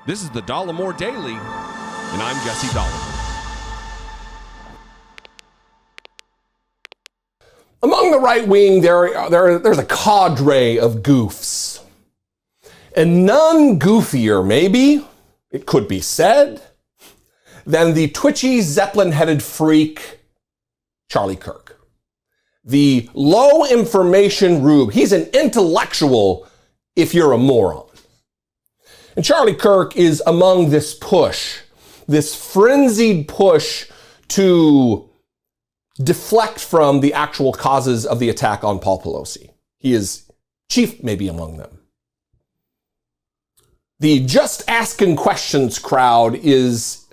This is the Dollemore Daily, and I'm Jesse Dollemore. Among the right wing, there's a cadre of goofs. And none goofier, maybe, it could be said, than the twitchy, Zeppelin-headed freak, Charlie Kirk. The low information rube. He's an intellectual if you're a moron. And Charlie Kirk is among this push, this frenzied push to deflect from the actual causes of the attack on Paul Pelosi. He is chief maybe among them. The just asking questions crowd is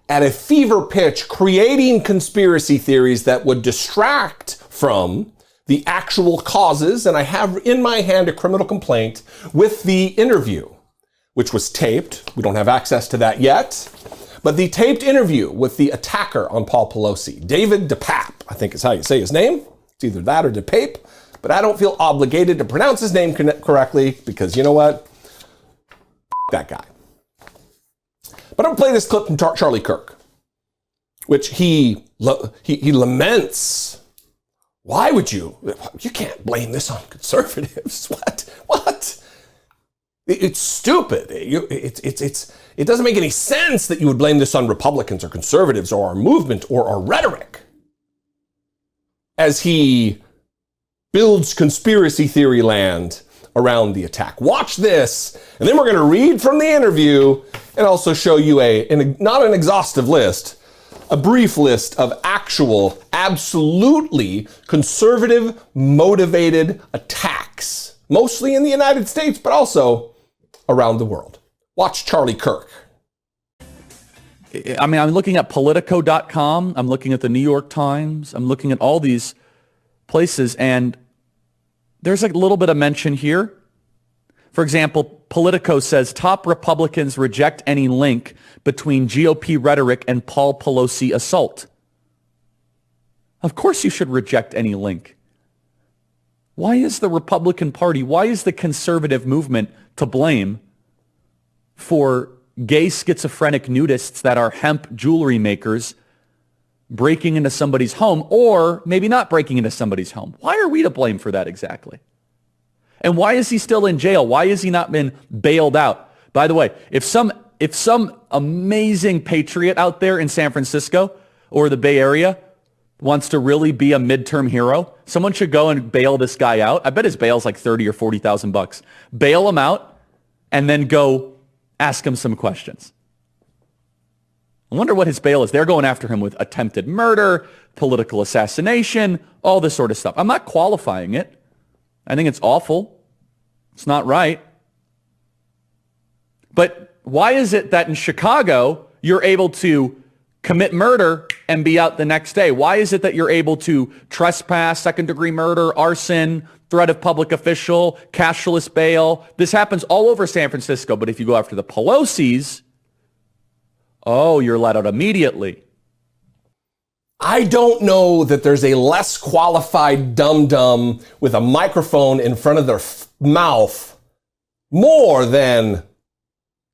at a fever pitch creating conspiracy theories that would distract from the actual causes. And I have in my hand a criminal complaint with the interview, which was taped. We don't have access to that yet. But the taped interview with the attacker on Paul Pelosi, David DePape, I think is how you say his name. It's either that or DePape, but I don't feel obligated to pronounce his name correctly because you know what? That guy. But I'm gonna play this clip from Charlie Kirk, which he laments. Why would you can't blame this on conservatives. What? It's stupid. It doesn't make any sense that you would blame this on Republicans or conservatives or our movement or our rhetoric as he builds conspiracy theory land around the attack. Watch this, and then we're going to read from the interview and also show you not an exhaustive list, a brief list of actual, absolutely conservative motivated attacks, mostly in the United States, but also around the world. Watch Charlie Kirk. I mean, I'm looking at Politico.com. I'm looking at the New York Times. I'm looking at all these places, and there's a little bit of mention here. For example, Politico says top Republicans reject any link between GOP rhetoric and Paul Pelosi assault. Of course you should reject any link. Why is the Republican Party, why is the conservative movement to blame for gay schizophrenic nudists that are hemp jewelry makers breaking into somebody's home, or maybe not breaking into somebody's home? Why are we to blame for that exactly? And why is he still in jail? Why has he not been bailed out? By the way, if some amazing patriot out there in San Francisco or the Bay Area wants to really be a midterm hero, someone should go and bail this guy out. I bet his bail's like $30,000 or $40,000. Bail him out and then go ask him some questions. I wonder what his bail is. They're going after him with attempted murder, political assassination, all this sort of stuff. I'm not qualifying it. I think it's awful. It's not right. But why is it that in Chicago you're able to commit murder and be out the next day? Why is it that you're able to trespass, second-degree murder, arson, threat of public official, cashless bail? This happens all over San Francisco, but if you go after the Pelosi's, oh, you're let out immediately. I don't know that there's a less qualified dum-dum with a microphone in front of their mouth more than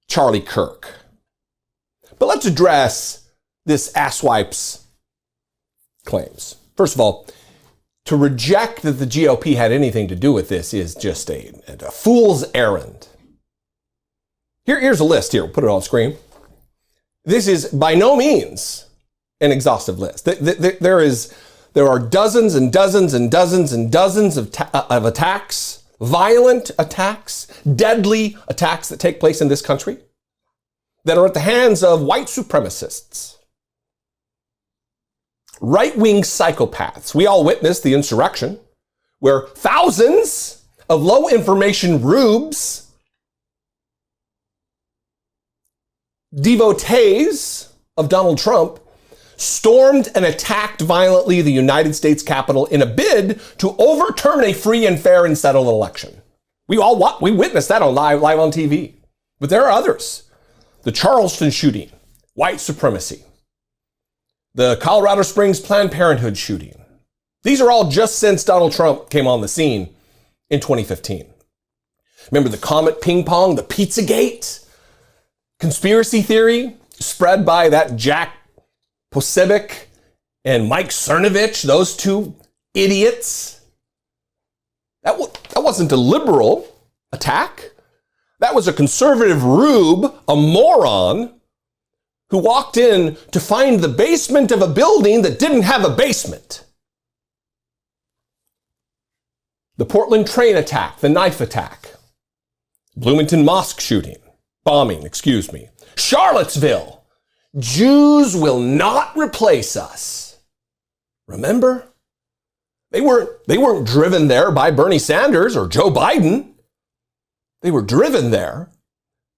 Charlie Kirk. But let's address this asswipe's claims. First of all, to reject that the GOP had anything to do with this is just a fool's errand. Here's a list here. We'll put it on screen. This is by no means an exhaustive list. There are dozens and dozens and dozens and dozens of attacks, violent attacks, deadly attacks that take place in this country that are at the hands of white supremacists, right-wing psychopaths. We all witnessed the insurrection where thousands of low-information rubes, devotees of Donald Trump, stormed and attacked violently the United States Capitol in a bid to overturn a free and fair and settled election. We witnessed that live on TV. But there are others. The Charleston shooting, white supremacy. The Colorado Springs Planned Parenthood shooting. These are all just since Donald Trump came on the scene in 2015. Remember the Comet Ping Pong, the Pizzagate? conspiracy theory spread by that Jack Posobiec and Mike Cernovich, those two idiots. That wasn't a liberal attack. That was a conservative rube, a moron, who walked in to find the basement of a building that didn't have a basement. The Portland train attack, the knife attack, Bloomington mosque bombing, Charlottesville, Jews will not replace us. Remember? They weren't driven there by Bernie Sanders or Joe Biden. They were driven there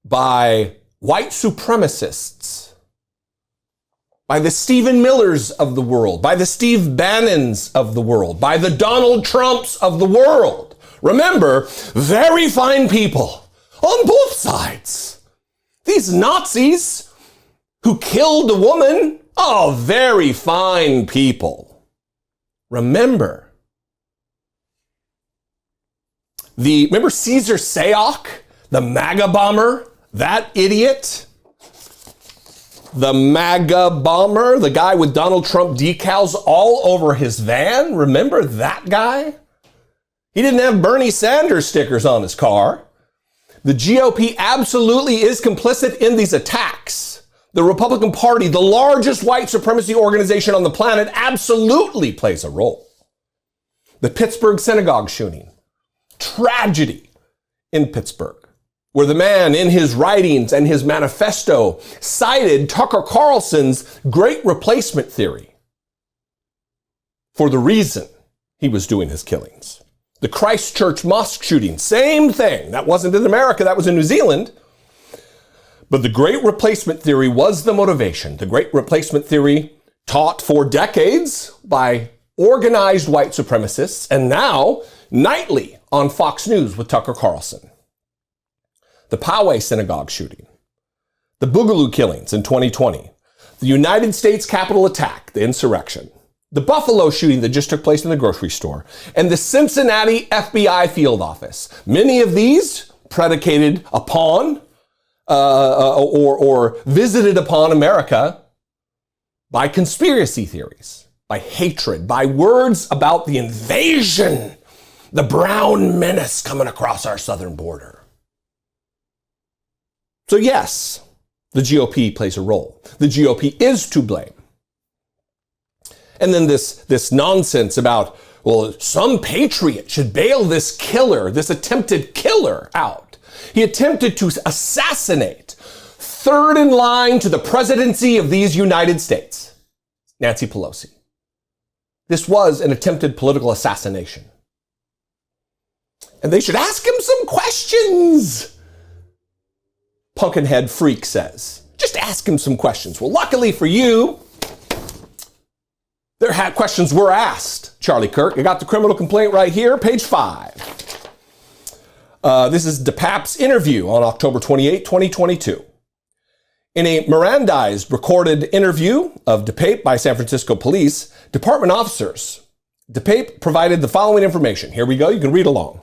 by white supremacists, by the Stephen Millers of the world, by the Steve Bannons of the world, by the Donald Trumps of the world. Remember, very fine people on both sides. These Nazis who killed a woman, very fine people. Remember Caesar Sayoc, the MAGA bomber, that idiot? The MAGA bomber, the guy with Donald Trump decals all over his van. Remember that guy? He didn't have Bernie Sanders stickers on his car. The GOP absolutely is complicit in these attacks. The Republican Party, the largest white supremacy organization on the planet, absolutely plays a role. The Pittsburgh synagogue shooting, tragedy in Pittsburgh, where the man in his writings and his manifesto cited Tucker Carlson's great replacement theory for the reason he was doing his killings. The Christchurch mosque shooting, same thing. That wasn't in America, that was in New Zealand. But the great replacement theory was the motivation. The great replacement theory taught for decades by organized white supremacists, and now nightly on Fox News with Tucker Carlson. The Poway synagogue shooting, the Boogaloo killings in 2020, the United States Capitol attack, the insurrection, the Buffalo shooting that just took place in the grocery store, and the Cincinnati FBI field office. Many of these predicated upon or visited upon America by conspiracy theories, by hatred, by words about the invasion, the brown menace coming across our southern border. So yes, the GOP plays a role. The GOP is to blame. And then this nonsense about, well, some patriot should bail this killer, this attempted killer out. He attempted to assassinate third in line to the presidency of these United States, Nancy Pelosi. This was an attempted political assassination. And they should ask him some questions. Pumpkinhead Freak says, just ask him some questions. Well, luckily for you, questions were asked, Charlie Kirk. I got the criminal complaint right here, page 5. This is DePape's interview on October 28, 2022. In a Mirandized recorded interview of DePape by San Francisco police, department officers, DePape provided the following information. Here we go. You can read along.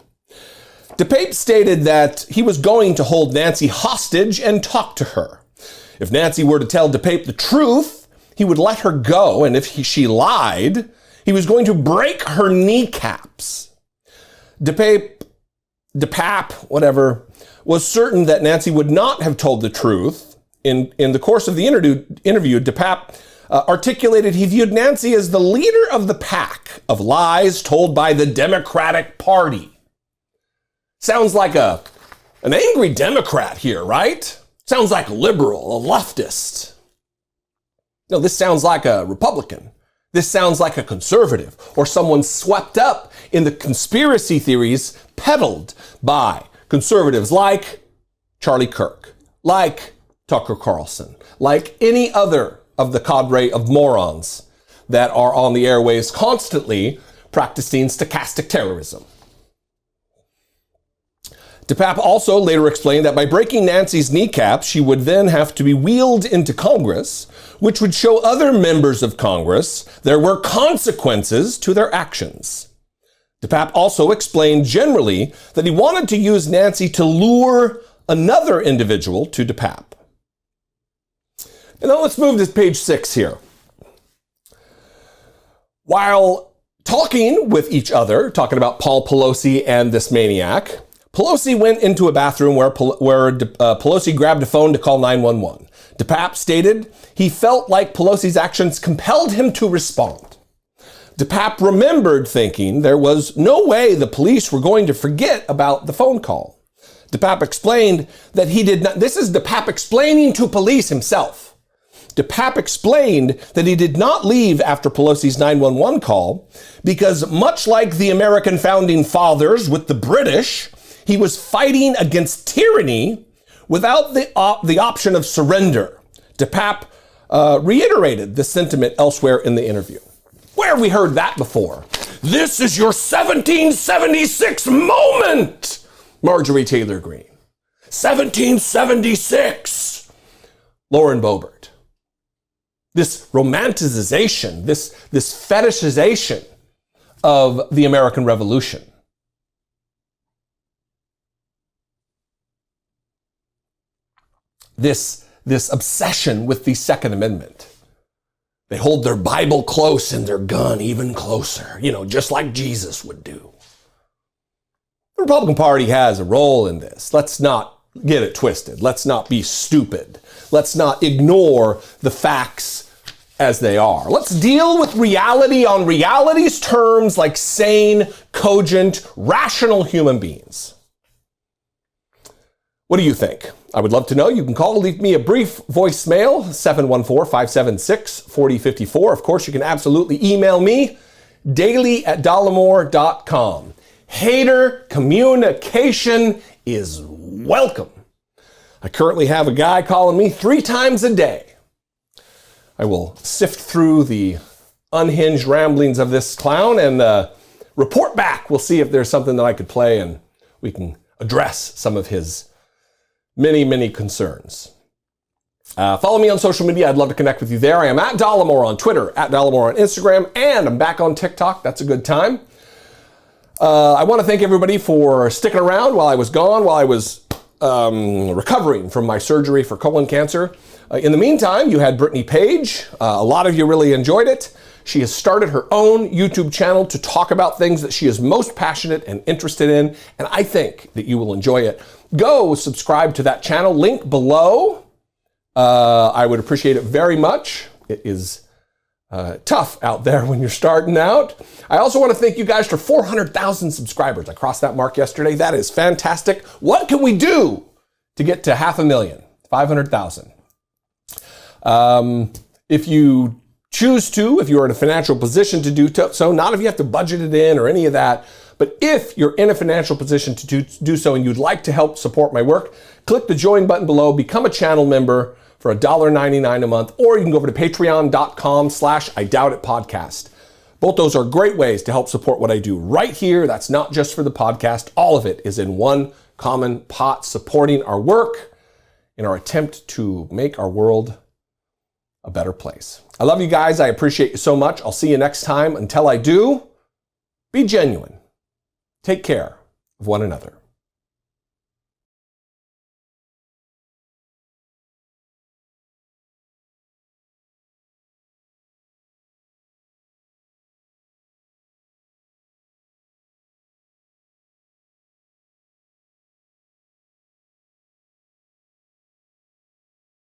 DePape stated that he was going to hold Nancy hostage and talk to her. If Nancy were to tell DePape the truth, he would let her go, and if she lied, he was going to break her kneecaps. DePape, was certain that Nancy would not have told the truth. In the course of the interview, DePape articulated he viewed Nancy as the leader of the pack of lies told by the Democratic Party. Sounds like an angry Democrat here, right? Sounds like a liberal, a leftist. No, this sounds like a Republican. This sounds like a conservative or someone swept up in the conspiracy theories peddled by conservatives like Charlie Kirk, like Tucker Carlson, like any other of the cadre of morons that are on the airwaves constantly practicing stochastic terrorism. DePape also later explained that by breaking Nancy's kneecaps, she would then have to be wheeled into Congress, which would show other members of Congress there were consequences to their actions. DePape also explained generally that he wanted to use Nancy to lure another individual to DePape. And then let's move to page 6 here. While talking with each other, talking about Paul Pelosi and this maniac, Pelosi went into a bathroom where Pelosi grabbed a phone to call 911. DePape stated he felt like Pelosi's actions compelled him to respond. DePape remembered thinking there was no way the police were going to forget about the phone call. DePape explained that he did not, this is DePape explaining to police himself. DePape explained that he did not leave after Pelosi's 911 call because much like the American founding fathers with the British, he was fighting against tyranny without the option of surrender. DePape reiterated this sentiment elsewhere in the interview. Where have we heard that before? This is your 1776 moment, Marjorie Taylor Greene. 1776, Lauren Boebert. This romanticization, this fetishization of the American Revolution. This obsession with the Second Amendment. They hold their Bible close and their gun even closer, just like Jesus would do. The Republican Party has a role in this. Let's not get it twisted. Let's not be stupid. Let's not ignore the facts as they are. Let's deal with reality on reality's terms like sane, cogent, rational human beings. What do you think? I would love to know. You can call, leave me a brief voicemail, 714-576-4054. Of course, you can absolutely email me, daily@dollemore.com. Hater communication is welcome. I currently have a guy calling me 3 times a day. I will sift through the unhinged ramblings of this clown and report back. We'll see if there's something that I could play and we can address some of his many, many concerns. Follow me on social media. I'd love to connect with you there. I am at Dollemore on Twitter, at Dollemore on Instagram, and I'm back on TikTok. That's a good time. I want to thank everybody for sticking around while I was gone, while I was recovering from my surgery for colon cancer. In the meantime, you had Brittany Page. A lot of you really enjoyed it. She has started her own YouTube channel to talk about things that she is most passionate and interested in, and I think that you will enjoy it. Go subscribe to that channel, link below. I would appreciate it very much. It is tough out there when you're starting out. I also want to thank you guys for 400,000 subscribers. I crossed that mark yesterday. That is fantastic. What can we do to get to 500,000, 500,000? If you choose to, if you're in a financial position to do so, not if you have to budget it in or any of that, but if you're in a financial position to do so and you'd like to help support my work, click the join button below, become a channel member for $1.99 a month, or you can go over to patreon.com/IDoubtItPodcast. Both those are great ways to help support what I do right here. That's not just for the podcast. All of it is in one common pot, supporting our work in our attempt to make our world a better place. I love you guys. I appreciate you so much. I'll see you next time. Until I do, be genuine. Take care of one another.